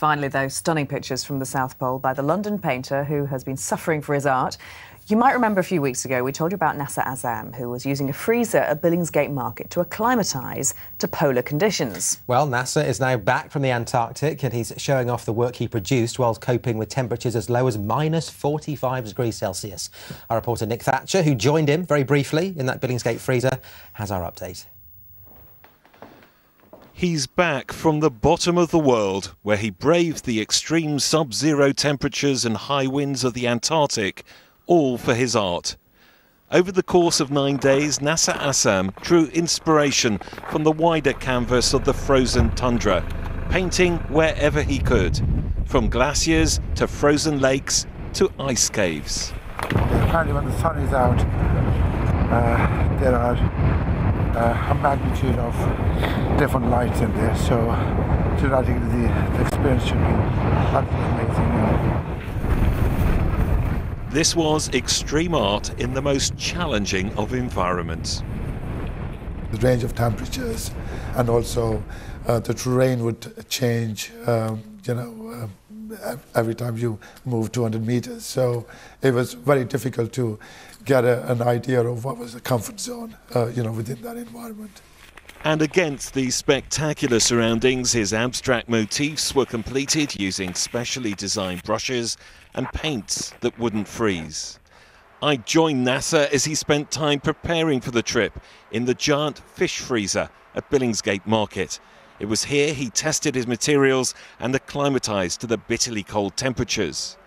Finally, those stunning pictures from the South Pole by the London painter who has been suffering for his art. You might remember a few weeks ago we told you about Nasser Azam, who was using a freezer at Billingsgate Market to acclimatise to polar conditions. Well, Nasser is now back from the Antarctic and he's showing off the work he produced whilst coping with temperatures as low as -45 degrees Celsius. Our reporter Nick Thatcher, who joined him very briefly in that Billingsgate freezer, has our update. He's back from the bottom of the world, where he braved the extreme sub-zero temperatures and high winds of the Antarctic, all for his art. Over the course of 9 days, Nasser Azam drew inspiration from the wider canvas of the frozen tundra, painting wherever he could, from glaciers to frozen lakes to ice caves. Apparently when the sun is out, there are a magnitude of different lights in there, so theoretically the experience should be absolutely amazing. This was extreme art in the most challenging of environments. The range of temperatures and also the terrain would change, every time you move 200 meters. So it was very difficult to get an idea of what was the comfort zone, within that environment. And against these spectacular surroundings, his abstract motifs were completed using specially designed brushes and paints that wouldn't freeze. I joined Nasser as he spent time preparing for the trip in the giant fish freezer at Billingsgate Market. It was here he tested his materials and acclimatised to the bitterly cold temperatures.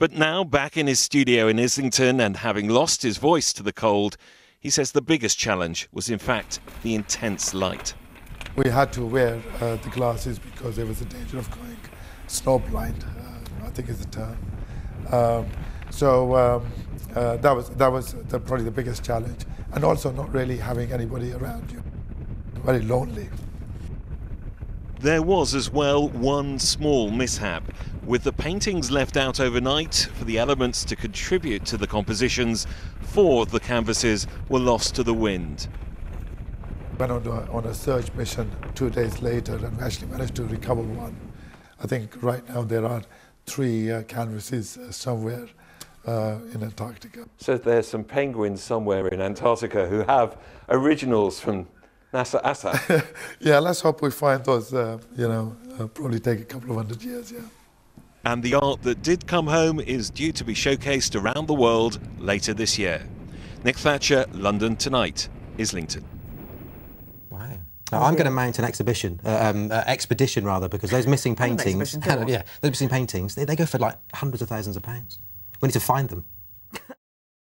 But now, back in his studio in Islington and having lost his voice to the cold, he says the biggest challenge was in fact the intense light. We had to wear the glasses because there was a danger of going snowblind, I think is the term. That was probably the biggest challenge, and also not really having anybody around you. Very lonely. There was as well one small mishap. With the paintings left out overnight for the elements to contribute to the compositions, 4 of the canvases were lost to the wind. Went on a search mission 2 days later and actually managed to recover one. I think right now there are 3 canvases somewhere in Antarctica. So there's some penguins somewhere in Antarctica who have originals from Nasser Azam. Yeah, let's hope we find those, probably take a couple of 100 years, yeah. And the art that did come home is due to be showcased around the world later this year. Nick Thatcher, London Tonight, Islington. Wow. Now, I'm going to mount an expedition, because those missing paintings, those missing paintings, they go for like hundreds of thousands of pounds. We need to find them.